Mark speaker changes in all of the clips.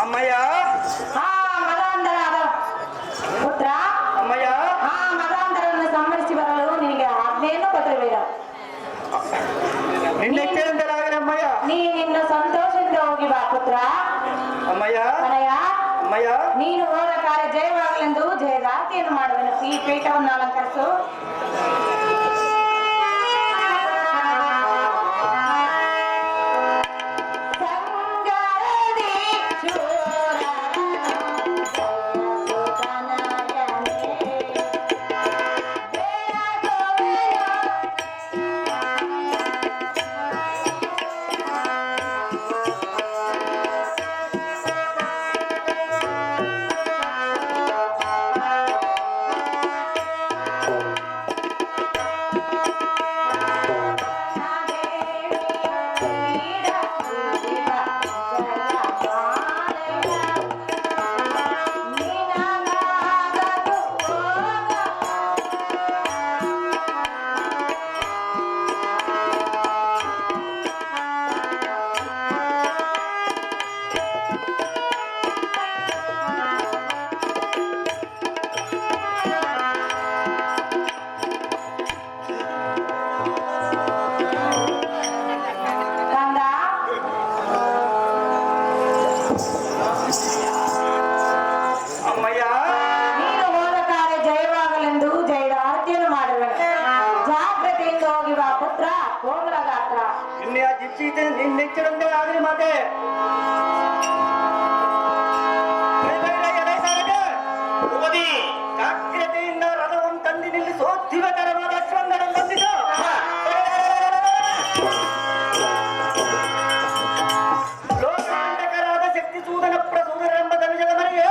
Speaker 1: ಅಮ್ಮಯ್ಯ
Speaker 2: ಹಾ ಮದಾಂಧರ ಪುತ್ರ
Speaker 1: ಅಮ್ಮಯ್ಯ
Speaker 2: ಹಾ ಮದಾಂಧರನ್ನು ಸಂಹರಿಸಿ ಬರಲು ನಿನಗೆ ಆಜ್ಞೆಯನ್ನು ಕೊಟ್ಟಿರಲಿಲ್ಲ.
Speaker 1: ಅಮ್ಮಯ್ಯ
Speaker 2: ನೀನಿನ್ನು ಸಂತೋಷದಿಂದ ಹೋಗಿ ಬಾ ಪುತ್ರ.
Speaker 1: ಅಮ್ಮಯ್ಯ
Speaker 2: ಕನಯ್ಯ
Speaker 1: ಅಮ್ಮಯ್ಯ
Speaker 2: ನೀನು ಹೋದ ಕಾರ್ಯ ಜಯವಾಗಲೆಂದು ಜಯಗಾತಿಯನ್ನು ಮಾಡುವೆನು. ಈ ಪೀಠವನ್ನು ಅಲಂಕರಿಸು.
Speaker 1: ನಿನ್ನೆಚ್ಚರಂತೆ ಆಗಲಿ ಮಾತೆ ಜಾಗ್ರತೆಯಿಂದ ರಥವನ್ನು ತಂದು ನಿಲ್ಲಿಸೋ ದಿವಕರವಾದ ಶ್ರಂಗನ ಬಂದಿತು. ಲೋಕಾಂತಕರಾದ ಶಕ್ತಿ ಸೂದನ ಪ್ರಸೂದನೆಂಬ ಧನುಜನ ಮನೆಗೆ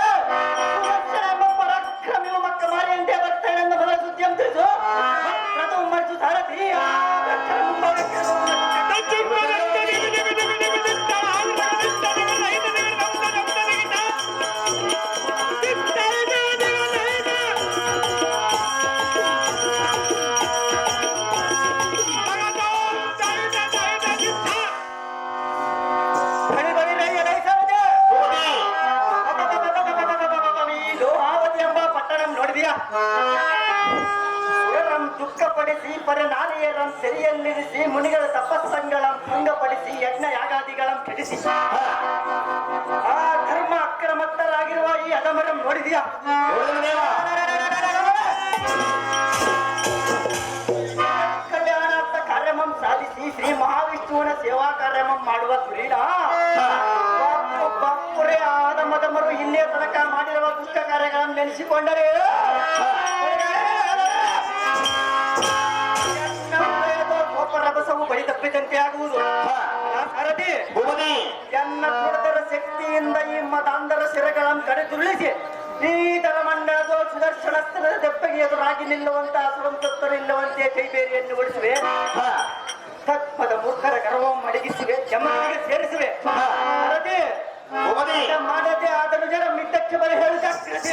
Speaker 1: ಸುದರ್ಶನೆಂಬ ಪರಾಕ್ರಮಿಯು ಮಕ್ಕ ಮಾರಿಯಂತೆ ಬರ್ತೇನೆಂದು ಮೊದಲ ಸುದ್ದಿಯನ್ನು ತಿಳಿಸು. ರಥವು ಮರೆಸು ಸಾರಥಿ ದುಃಖಪಡಿಸಿ ಪರನಾರಿಯರಂ ಸೆರೆಯಲ್ಲಿರಿಸಿ ಮುನಿಗಳ ತಪಸ್ಸಂಗಳಂ ಭಂಗಪಡಿಸಿ ಯಜ್ಞ ಯಾಗಾದಿಗಳಂ ಕೆಡಿಸಿ ಆ ಧರ್ಮ ಅಕ್ರಮತ್ತರಾಗಿರುವ ಈ ಅಧಮರಂ ನೋಡಿದೆಯಾ? ಕಲ್ಯಾಣಾರ್ಥ ಕಾರ್ಯಮಂ ಸಾಧಿಸಿ ಶ್ರೀ ಮಹಾವಿಷ್ಣುವಿನ ಸೇವಾ ಕಾರ್ಯಮಂ ಮಾಡುವ ಸುರೀಡ ಒಬ್ಬೊಬ್ಬರೇ ಆದ ಮದಮರು ಇಲ್ಲಿಯ ತನಕ ಮಾಡಿರುವ ದುಷ್ಟ ಕಾರ್ಯಗಳನ್ನು ನೆನೆಸಿಕೊಂಡರೆ ರಭಸವು ಬಳಿ ತಪ್ಪಿದಂತೆ ಆಗುವುದು. ಎನ್ನ ಕುಡದರ ಶಕ್ತಿಯಿಂದ ಈ ಮತಾಂಧರ ಸಿರಗಳನ್ನು ಕಡೆದುರುಳಿಸಿ ಶ್ರೀಧರ ಮಂಡಲದ ಸುದರ್ಶನಸ್ತ್ರದ ದೆಪ್ಪಗೆ ಎದುರಾಗಿ ನಿಲ್ಲುವಂತ ಅಸುರಂತರು ಇಲ್ಲವಂತೆ ಕೈಬೇರಿಯನ್ನು ಓಡಿಸುವೆ. ತತ್ಪದ ಮೂರ್ಖರ ಗರ್ವವನ್ನು ಅಡಗಿಸುವೆ, ಜಮನಿಗೆ ಸೇರಿಸುವೆ. ಮಾಡದೆ ಆದರೂ ಜನ ಮಿದ್ದಕ್ಕೆ ಬರ ಹೇಳುತ್ತಾಗ್ತದೆ.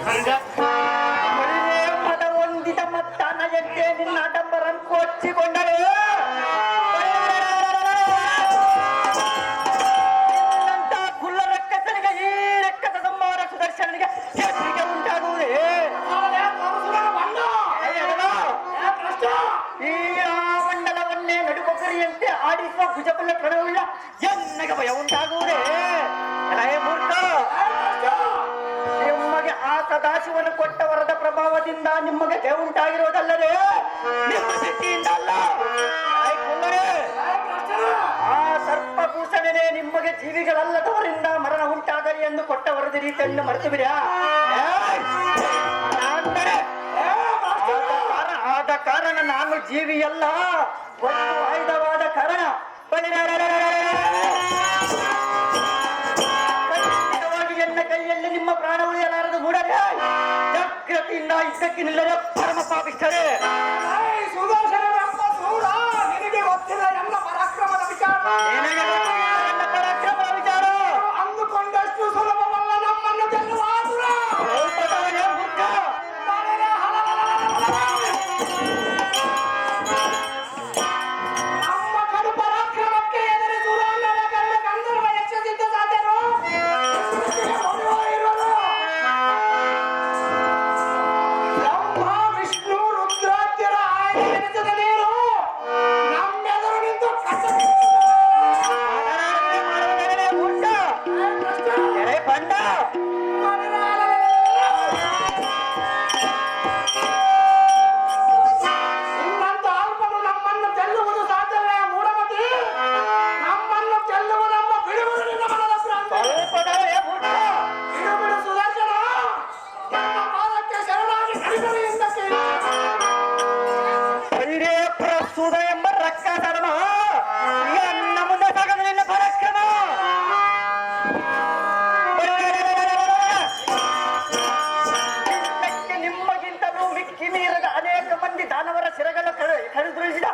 Speaker 1: ಒಳ್ಳೆ ಮದ ಹೊಂದಿದ ಮತ್ತಾನ ಎದ್ದೆ ನಿನ್ನ ಡಂಬರನ್ನು ಕೊಚ್ಚಿಕೊಂಡರೆ ನಿನ್ನಂತ ಕುಲ್ಲ ರಕ್ಕಸನಿಗೆ ಈ ರಕ್ಕಸ ಸಂಹಾರ ಸುದರ್ಶನಿಗೆ ಹೆದರಿಕೆ ಉಂಟಾಗುವುದೇ? ಈ ಮಂಡಲವನ್ನೇ ನಡುಕೊಕ್ಕರಿಯಂತೆ ಆಡಿಸುವ ಭುಜಬಲ ಕಣವುಳ್ಳ ಎನ್ನಗೆ ಭಯ ಉಂಟಾಗುವುದೇ? ಮೂರ್ಖ, ನಿಮಗೆ ಆ ಸದಾಶಿವನು ಕೊಟ್ಟ ವರದ ಪ್ರಭಾವದಿಂದ ನಿಮಗೆ ಜಯ ಉಂಟಾಗಿರುವುದಲ್ಲದೆ ನಿಮ್ಮ ಶಕ್ತಿಯಿಂದ ಅಲ್ಲ. ಆ ಸರ್ಪಭೂಷಣನೇ ನಿಮಗೆ ಜೀವಿಗಳಲ್ಲದವರಿಂದ ಮರಣ ಉಂಟಾಗಲಿ ಎಂದು ಕೊಟ್ಟ ವರದ ರೀತಿಯನ್ನು ಮರೆತು ಬಿಡ. ಆದ ಕಾರಣ ನಾನು ಜೀವಿಯಲ್ಲ, ಒಂದು ಆಯುಧವಾದ ಕಾರಣ ಎನ್ನ ಕೈಯಲ್ಲಿ ನಿಮ್ಮ ಪ್ರಾಣ ಉಳಿಯಲಾರದು ಮೂಡರೆ ಜಾಗ್ರತೆಯಿಂದ ಇದ್ದಕ್ಕೆ ನಿಲ್ಲದೆ ಪರಮ ಪಾಪಿಷ್ಠರೇ.
Speaker 3: ನಿನಗೆ ಗೊತ್ತಿಲ್ಲ ನನ್ನ ಪರಾಕ್ರಮದ ವಿಚಾರ.
Speaker 1: ನನ್ನ ಪರಾಕ್ರಮದ ವಿಚಾರ
Speaker 3: ಅಂದುಕೊಂಡಷ್ಟು ಸುಲಭವಲ್ಲ ನಮ್ಮನ್ನು ಗೆಲ್ಲುವ ಆತುರ.
Speaker 1: ಮೂರ್ಖ,
Speaker 3: ನಮ್ಮ ಕಡು ಪರಾಕ್ರಮಕ್ಕೆ ಎದುರಿಸುವ ಗಂಧರ್ವ ಯಕ್ಷಸಿದ್ಧ ಸಾಧ್ಯರು ಇರೋದು. ಬ್ರಹ್ಮ ವಿಷ್ಣು ರುದ್ರಾದ್ಯರ ಆಯ್ಕೆ ಎನಿಸಿದ ನೀರು ನಮ್ಮೆದುರು ನಿಂತು
Speaker 1: ಮೂರ್ಖ, ಎಳೆ ಬಂಡ.
Speaker 3: ಇನ್ನಂತ ಅಲ್ಪನು ನಮ್ಮನ್ನು ಗೆಲ್ಲುವುದು ಸಾಧ್ಯವೇ ಮೂಢಮತಿ? ನಮ್ಮನ್ನು ಗೆಲ್ಲುವುದೆಂಬ ಬಿಡುವುದು ನಿನ್ನ ಮನದ ಭ್ರಾಂತಿ.
Speaker 1: ಸ್ವಲ್ಪದವೇ ಮೂರ್ಖ.
Speaker 3: ಬಿಡು ಸುದರ್ಶನ, ನನ್ನ ಪಾದಕ್ಕೆ ಶರಣಾಗಿ ಕಡಿದರೆ ಹಿಂದಕ್ಕೆ.
Speaker 1: ಒಳ್ಳೆ ಪ್ರಸ್ತುತ ಎಂಬ ರಕ್ಕ ಧರ್ಮ ಎನ್ನ ಮುಂದೆ ಸಾಗದು ನಿನ್ನ ಪರಾಕ್ರಮ. ನಿನ್ನಕ್ಕೆ ನಿಮ್ಮಗಿಂತಲೂ ಮಿಕ್ಕಿ ಮೀರದ ಅನೇಕ ಮಂದಿ ದಾನವರ ಶಿರಗಳ ಕಡಿದುಳಿಸಿದ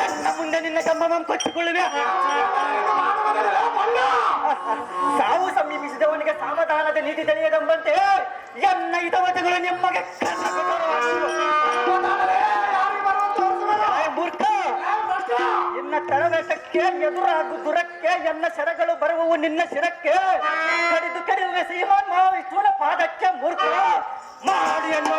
Speaker 1: ಎನ್ನ ಮುಂದೆ ನಿನ್ನ ಕಂಬವನ್ನು ಕೊಚ್ಚಿಕೊಳ್ಳುವೆ. ಸಾವು ಸಮೀಪಿಸಿದವನಿಗೆ ಸಾವಧಾನದ ನೀತಿ ತಿಳಿಯದೆಂಬಂತೆ ಎನ್ನ ಹಿತವಚಗಳು ನಿಮಗೆ ಕರ್ಣ ಮೂರ್ಖ, ನಿನ್ನ ತಳವೇಟಕ್ಕೆ ಎದುರಾಗು ದುರಕ್ಕೆ ಎನ್ನ ಶರಗಳು ಬರುವವು ನಿನ್ನ ಶಿರಕ್ಕೆ ಕಡಿದು ಕಡಿಯುವೆ ಶ್ರೀಮಾನ್ ಮಹಾವಿಷ್ಣುವಿನ ಪಾದಕ್ಕೆ ಮೂರ್ಖ ಮಾಡಿ ಅನ್ನೋ